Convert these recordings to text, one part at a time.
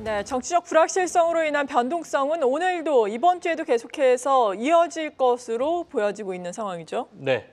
네, 정치적 불확실성으로 인한 변동성은 오늘도 이번 주에도 계속해서 이어질 것으로 보여지고 있는 상황이죠. 네,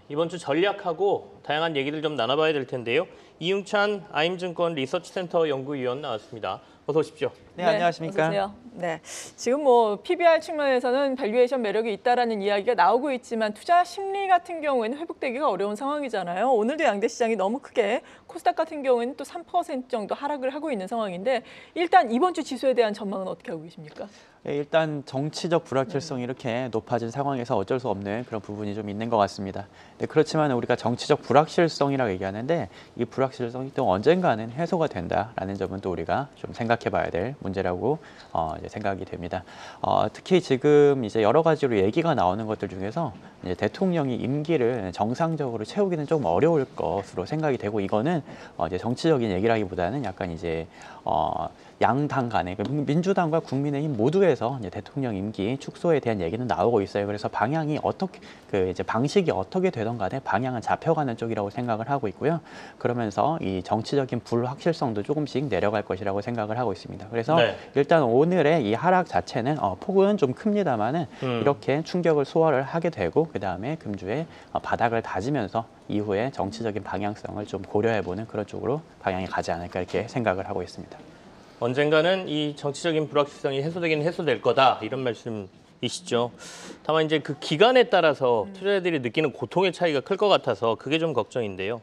이번 주 전략하고 다양한 얘기를 좀 나눠봐야 될 텐데요. 이융찬 아임증권 리서치센터 연구위원 나왔습니다. 어서 오십시오. 네, 안녕하십니까? 어서 오세요. 네, 지금 뭐 PBR 측면에서는 밸류에이션 매력이 있다라는 이야기가 나오고 있지만 투자 심리 같은 경우에는 회복되기가 어려운 상황이잖아요. 오늘도 양대 시장이 너무 크게 코스닥 같은 경우에는 또 3% 정도 하락을 하고 있는 상황인데 일단 이번 주 지수에 대한 전망은 어떻게 하고 계십니까? 네, 일단 정치적 불확실성이 이렇게 높아진 상황에서 어쩔 수 없는 그런 부분이 좀 있는 것 같습니다. 네, 그렇지만 우리가 정치적 불확실성이라고 얘기하는데 이 불확실성이 또 언젠가는 해소가 된다라는 점은 또 우리가 좀 생각해 봐야 될 문제라고 이제 생각이 됩니다. 특히 지금 이제 여러 가지로 얘기가 나오는 것들 중에서 이제 대통령이 임기를 정상적으로 채우기는 좀 어려울 것으로 생각이 되고 이거는 이제 정치적인 얘기라기보다는 약간 이제 양당 간에 민주당과 국민의힘 모두에서 이제 대통령 임기 축소에 대한 얘기는 나오고 있어요. 그래서 방향이 어떻게 이제 방식이 어떻게 되던 간에 방향은 잡혀가는 쪽이라고 생각을 하고 있고요. 그러면서 이 정치적인 불확실성도 조금씩 내려갈 것이라고 생각을 하고 있습니다. 그래서 네. 일단 오늘의 이 하락 자체는 폭은 좀 큽니다만은 이렇게 충격을 소화를 하게 되고 그 다음에 금주에 바닥을 다지면서 이후에 정치적인 방향성을 좀 고려해보는 그런 쪽으로 방향이 가지 않을까 이렇게 생각을 하고 있습니다. 언젠가는 이 정치적인 불확실성이 해소되긴 해소될 거다 이런 말씀이시죠. 다만 이제 그 기간에 따라서 투자자들이 느끼는 고통의 차이가 클 것 같아서 그게 좀 걱정인데요.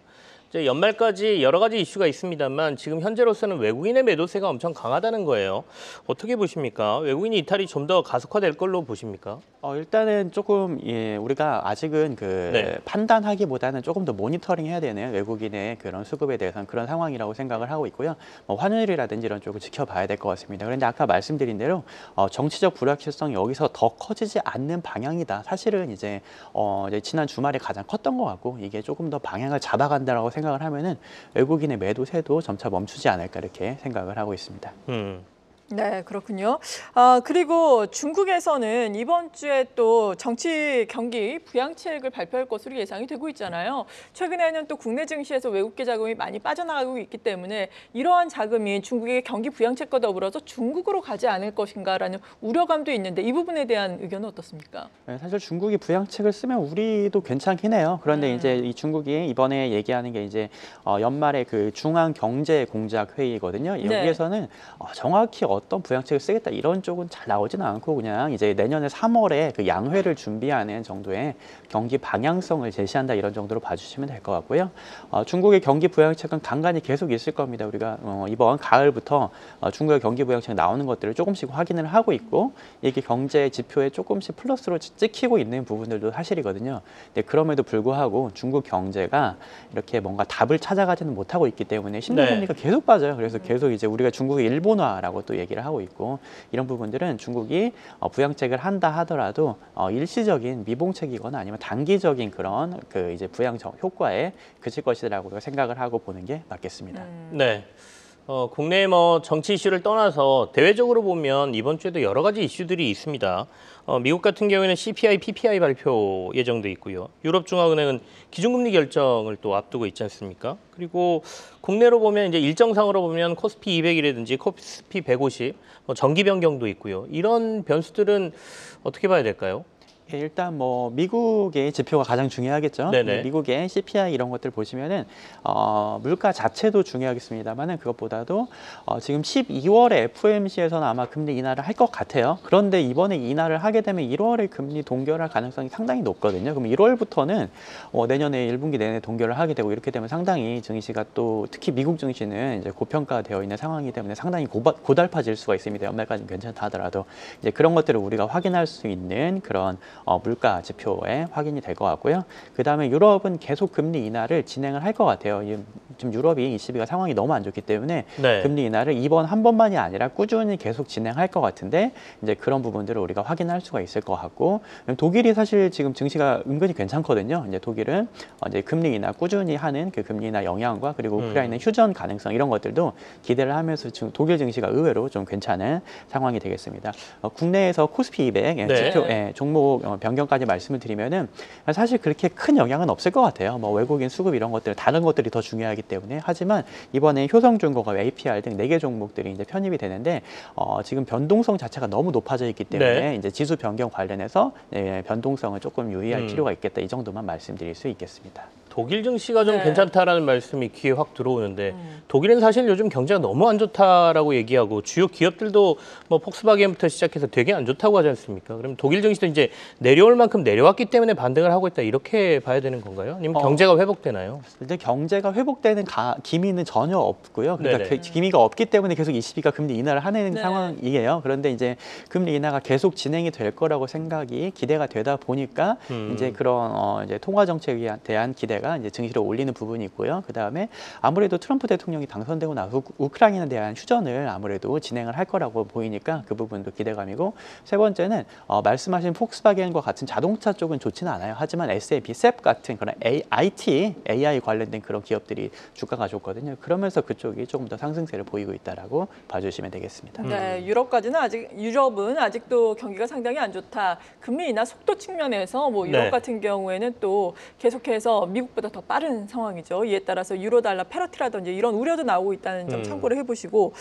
이제 연말까지 여러 가지 이슈가 있습니다만 지금 현재로서는 외국인의 매도세가 엄청 강하다는 거예요. 어떻게 보십니까? 외국인이 이탈이 좀 더 가속화될 걸로 보십니까? 일단은 조금 우리가 아직은 네. 판단하기보다는 조금 더 모니터링 해야 되는 외국인의 그런 수급에 대해서는 그런 상황이라고 생각을 하고 있고요. 환율이라든지 이런 쪽을 지켜봐야 될 것 같습니다. 그런데 아까 말씀드린 대로 정치적 불확실성이 여기서 더 커지지 않는 방향이다. 사실은 이제 지난 주말에 가장 컸던 것 같고 이게 조금 더 방향을 잡아간다라고 생각을 하면은 외국인의 매도세도 점차 멈추지 않을까 이렇게 생각을 하고 있습니다. 네, 그렇군요. 그리고 중국에서는 이번 주에 또 정치 경기 부양책을 발표할 것으로 예상이 되고 있잖아요. 최근에는 또 국내 증시에서 외국계 자금이 많이 빠져나가고 있기 때문에 이러한 자금이 중국의 경기 부양책과 더불어서 중국으로 가지 않을 것인가라는 우려감도 있는데 이 부분에 대한 의견은 어떻습니까? 네, 사실 중국이 부양책을 쓰면 우리도 괜찮긴 해요. 그런데 이제 이 중국이 이번에 얘기하는 게 이제 연말에 그 중앙경제공작회의거든요. 네. 여기에서는 정확히 어떤 부양책을 쓰겠다 이런 쪽은 잘 나오지는 않고 그냥 이제 내년에 3월에 그 양회를 준비하는 정도의 경기 방향성을 제시한다 이런 정도로 봐주시면 될 것 같고요. 중국의 경기 부양책은 간간히 계속 있을 겁니다. 우리가 이번 가을부터 중국의 경기 부양책 나오는 것들을 조금씩 확인을 하고 있고 이게 경제 지표에 조금씩 플러스로 찍히고 있는 부분들도 사실이거든요. 근데 그럼에도 불구하고 중국 경제가 이렇게 뭔가 답을 찾아가지는 못하고 있기 때문에 신뢰금리가 계속 빠져요. 그래서 계속 이제 우리가 중국의 일본화라고 또 얘기를 하고 있고 이런 부분들은 중국이 부양책을 한다 하더라도 일시적인 미봉책이거나 아니면 단기적인 그런 그 이제 부양 효과에 그칠 것이라고 생각을 하고 보는 게 맞겠습니다. 네. 국내 뭐 정치 이슈를 떠나서 대외적으로 보면 이번 주에도 여러 가지 이슈들이 있습니다. 미국 같은 경우에는 CPI, PPI 발표 예정돼 있고요. 유럽중앙은행은 기준금리 결정을 또 앞두고 있지 않습니까? 그리고 국내로 보면 이제 일정상으로 보면 코스피 200이라든지 코스피 150, 정기 변경도 있고요. 이런 변수들은 어떻게 봐야 될까요? 일단 뭐 미국의 지표가 가장 중요하겠죠. 네네. 미국의 CPI 이런 것들 보시면은 물가 자체도 중요하겠습니다만은 그것보다도 지금 12월에 FOMC에서는 아마 금리 인하를 할 것 같아요. 그런데 이번에 인하를 하게 되면 1월에 금리 동결할 가능성이 상당히 높거든요. 그럼 1월부터는 내년에 1분기 내내 동결을 하게 되고 이렇게 되면 상당히 증시가 또 특히 미국 증시는 이제 고평가되어 있는 상황이기 때문에 상당히 고달파질 수가 있습니다. 연말까지는 괜찮다 하더라도 이제 그런 것들을 우리가 확인할 수 있는 그런 물가 지표에 확인이 될 것 같고요. 그다음에 유럽은 계속 금리 인하를 진행을 할 것 같아요. 지금 유럽이 ECB가 상황이 너무 안 좋기 때문에 네. 금리 인하를 이번 한 번만이 아니라 꾸준히 계속 진행할 것 같은데 이제 그런 부분들을 우리가 확인할 수가 있을 것 같고 독일이 사실 지금 증시가 은근히 괜찮거든요. 이제 독일은 이제 금리 인하 꾸준히 하는 그 금리 인하 영향과 그리고 우크라이나 휴전 가능성 이런 것들도 기대를 하면서 지금 독일 증시가 의외로 좀 괜찮은 상황이 되겠습니다. 국내에서 코스피 200 네. 지표 종목 변경까지 말씀을 드리면은 사실 그렇게 큰 영향은 없을 것 같아요. 뭐 외국인 수급 이런 것들 다른 것들이 더 중요하기 때문에. 하지만 이번에 효성중공업, APR 등 4개 종목들이 이제 편입이 되는데 지금 변동성 자체가 너무 높아져 있기 때문에 네. 이제 지수 변경 관련해서 변동성을 조금 유의할 필요가 있겠다. 이 정도만 말씀드릴 수 있겠습니다. 독일 증시가 좀 네. 괜찮다라는 말씀이 귀에 확 들어오는데 독일은 사실 요즘 경제가 너무 안 좋다라고 얘기하고 주요 기업들도 뭐 폭스바겐부터 시작해서 되게 안 좋다고 하지 않습니까? 그럼 독일 증시도 이제 내려올 만큼 내려왔기 때문에 반등을 하고 있다 이렇게 봐야 되는 건가요? 아니면 경제가 회복되나요? 일단 경제가 회복되는 기미는 전혀 없고요. 그러니까 네네. 기미가 없기 때문에 계속 ECB가 금리 인하를 하는 네. 상황이에요. 그런데 이제 금리 인하가 계속 진행이 될 거라고 기대가 되다 보니까 이제 그런 이제 통화 정책에 대한 기대가 이제 증시를 올리는 부분이 있고요. 그 다음에 아무래도 트럼프 대통령이 당선되고 나서 우크라이나에 대한 휴전을 아무래도 진행을 할 거라고 보이니까 그 부분도 기대감이고, 세 번째는 말씀하신 폭스바겐과 같은 자동차 쪽은 좋지는 않아요. 하지만 SAP, 셉 같은 그런 IT, AI 관련된 그런 기업들이 주가가 좋거든요. 그러면서 그쪽이 조금 더 상승세를 보이고 있다라고 봐주시면 되겠습니다. 네, 유럽은 아직도 경기가 상당히 안 좋다. 금리 인하 속도 측면에서 뭐 유럽 네. 같은 경우에는 또 계속해서 미국보다 더 빠른 상황이죠. 이에 따라서 유로 달러 패러티라든지 이런 우려도 나오고 있다는 점 참고를 해보시고,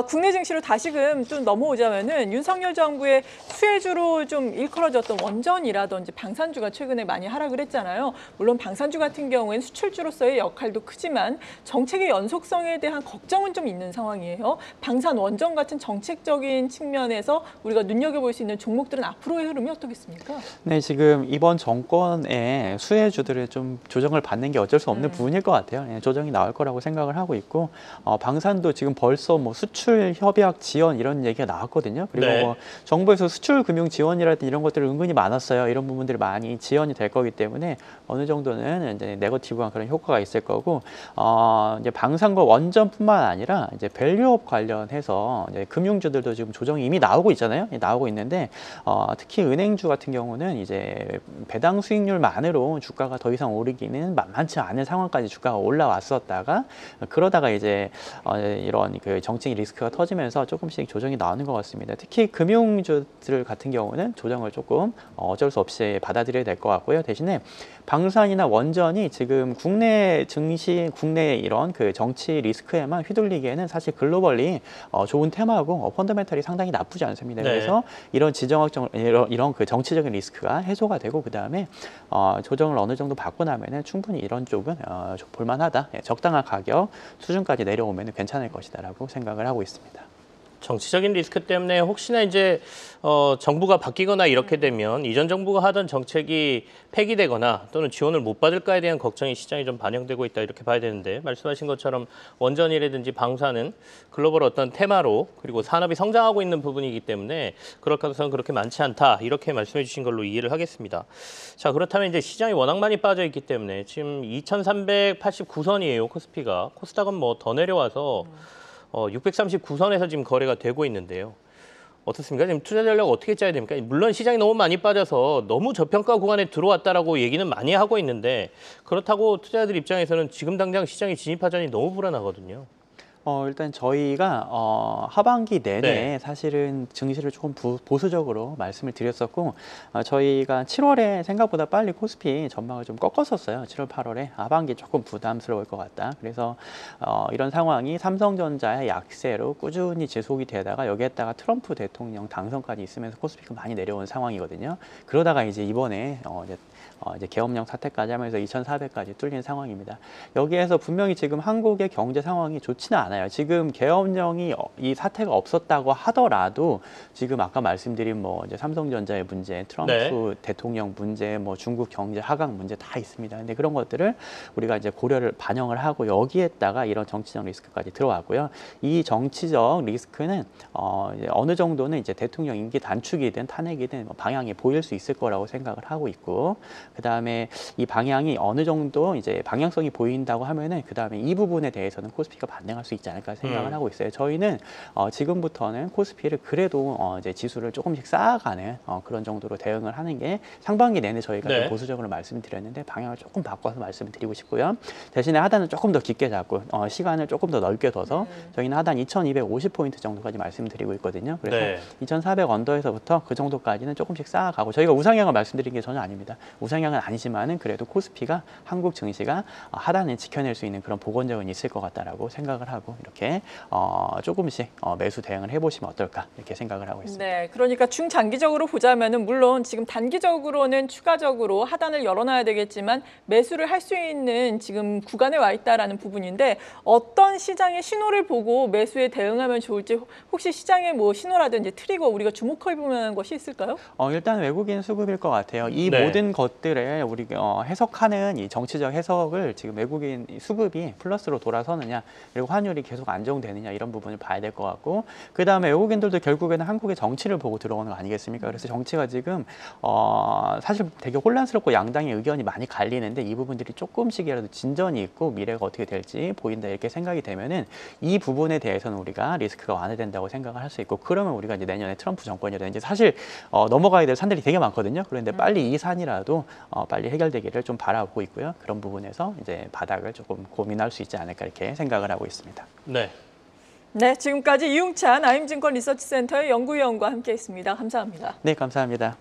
국내 증시로 다시금 좀 넘어오자면은 윤석열 정부의 수혜주로 좀 일컬어졌던 원전이라든지 방산주가 최근에 많이 하락을 했잖아요. 물론 방산주 같은 경우에는 수출주로서의 역할도 크지만 정책의 연속성에 대한 걱정은 좀 있는 상황이에요. 방산 원전 같은 정책적인 측면에서 우리가 눈여겨볼 수 있는 종목들은 앞으로의 흐름이 어떻겠습니까? 네, 지금 이번 정권의 수혜주들을 좀 조정을 받는 게 어쩔 수 없는 부분일 것 같아요. 예, 조정이 나올 거라고 생각을 하고 있고, 방산도 지금 벌써 뭐 수출 협약 지원 이런 얘기가 나왔거든요. 그리고 네. 뭐 정부에서 수출 금융 지원이라든지 이런 것들을 은근히 많았어요. 이런 부분들이 많이 지원이 될 거기 때문에 어느 정도는 이제 네거티브한 그런 효과가 있을 거고, 이제 방산과 원전뿐만 아니라 이제 밸류업 관련해서 이제 금융주들도 지금 조정이 이미 나오고 있잖아요. 나오고 있는데 특히 은행주 같은 경우는 이제 배당 수익률만으로 주가가 더 이상 오르기는 만만치 않은 상황까지 주가가 올라왔었다가 그러다가 이제 이런 그 정책 리스크가 터지면서 조금씩 조정이 나오는 것 같습니다. 특히 금융주들 같은 경우는 조정을 조금 어쩔 수 없이 받아들여야 될 것 같고요. 대신에 방산이나 원전이 지금 국내 증시, 국내 이런 그 정치 리스크에만 휘둘리기에는 사실 글로벌리 좋은 테마고 펀더멘털이 상당히 나쁘지 않습니다. 네. 그래서 이런 이런 그 정치적인 리스크가 해소가 되고, 그 다음에 조정을 어느 정도 받고 나면은 충분히 이런 쪽은 볼만하다, 적당한 가격 수준까지 내려오면 괜찮을 것이다라고 생각을 하고 있습니다. 정치적인 리스크 때문에 혹시나 이제 정부가 바뀌거나 이렇게 되면 이전 정부가 하던 정책이 폐기되거나 또는 지원을 못 받을까에 대한 걱정이 시장에 좀 반영되고 있다 이렇게 봐야 되는데, 말씀하신 것처럼 원전이라든지 방사는 글로벌 어떤 테마로 그리고 산업이 성장하고 있는 부분이기 때문에 그럴 가능성은 그렇게 많지 않다 이렇게 말씀해 주신 걸로 이해를 하겠습니다. 자, 그렇다면 이제 시장이 워낙 많이 빠져 있기 때문에 지금 2389선이에요 코스피가. 코스닥은 뭐 더 내려와서 639선에서 지금 거래가 되고 있는데요. 어떻습니까? 지금 투자 전략 어떻게 짜야 됩니까? 물론 시장이 너무 많이 빠져서 너무 저평가 구간에 들어왔다라고 얘기는 많이 하고 있는데, 그렇다고 투자자들 입장에서는 지금 당장 시장에 진입하자니 너무 불안하거든요. 일단 저희가 하반기 내내 네. 사실은 증시를 조금 보수적으로 말씀을 드렸었고, 저희가 7월에 생각보다 빨리 코스피 전망을 좀 꺾었었어요. 7월, 8월에 하반기 조금 부담스러울 것 같다. 그래서 이런 상황이 삼성전자의 약세로 꾸준히 지속이 되다가 여기에다가 트럼프 대통령 당선까지 있으면서 코스피가 많이 내려온 상황이거든요. 그러다가 이제 이번에 이제 계엄령 사태까지 하면서 2,400까지 뚫린 상황입니다. 여기에서 분명히 지금 한국의 경제 상황이 좋지는 않아요. 지금 계엄령이 이 사태가 없었다고 하더라도 지금 아까 말씀드린 뭐 이제 삼성전자의 문제, 트럼프 대통령 문제, 뭐 중국 경제 하강 문제 다 있습니다. 근데 그런 것들을 우리가 이제 고려를 반영을 하고 여기에다가 이런 정치적 리스크까지 들어왔고요. 이 정치적 리스크는 이제 어느 정도는 이제 대통령 임기 단축이든 탄핵이든 방향이 보일 수 있을 거라고 생각을 하고 있고, 그다음에 이 방향이 어느 정도 이제 방향성이 보인다고 하면은 그다음에 이 부분에 대해서는 코스피가 반등할 수 있지 않을까 생각을 하고 있어요. 저희는 지금부터는 코스피를 그래도 이제 지수를 조금씩 쌓아가는 그런 정도로 대응을 하는 게 상반기 내내 저희가 네. 좀 보수적으로 말씀드렸는데 방향을 조금 바꿔서 말씀드리고 싶고요. 대신에 하단은 조금 더 깊게 잡고 시간을 조금 더 넓게 둬서 저희는 하단 2,250포인트 정도까지 말씀드리고 있거든요. 그래서 네. 2,400 언더에서부터 그 정도까지는 조금씩 쌓아가고 저희가 우상향을 말씀드린 게 전혀 아닙니다. 우상향은 아니지만은 그래도 코스피가 한국 증시가 하단을 지켜낼 수 있는 그런 복원적은 있을 것 같다라고 생각을 하고 이렇게 조금씩 매수 대응을 해보시면 어떨까 이렇게 생각을 하고 있습니다. 네, 그러니까 중장기적으로 보자면은 물론 지금 단기적으로는 추가적으로 하단을 열어놔야 되겠지만 매수를 할 수 있는 지금 구간에 와 있다라는 부분인데 어떤 시장의 신호를 보고 매수에 대응하면 좋을지 혹시 시장의 뭐 신호라든지 트리거 우리가 주목해 볼 만한 것이 있을까요? 일단 외국인 수급일 것 같아요. 이 네. 모든 것들을 우리 해석하는 이 정치적 해석을 지금 외국인 수급이 플러스로 돌아서느냐 그리고 환율이 계속 안정되느냐 이런 부분을 봐야 될 것 같고 그 다음에 외국인들도 결국에는 한국의 정치를 보고 들어오는 거 아니겠습니까? 그래서 정치가 지금 사실 되게 혼란스럽고 양당의 의견이 많이 갈리는데 이 부분들이 조금씩이라도 진전이 있고 미래가 어떻게 될지 보인다 이렇게 생각이 되면은 이 부분에 대해서는 우리가 리스크가 완화된다고 생각을 할 수 있고 그러면 우리가 이제 내년에 트럼프 정권이라든지 사실 넘어가야 될 산들이 되게 많거든요. 그런데 빨리 이 산이라도 빨리 해결되기를 좀 바라보고 있고요. 그런 부분에서 이제 바닥을 조금 고민할 수 있지 않을까 이렇게 생각을 하고 있습니다. 네. 네, 지금까지 이용찬 아임증권 리서치센터의 연구위원과 함께했습니다. 감사합니다. 네, 감사합니다.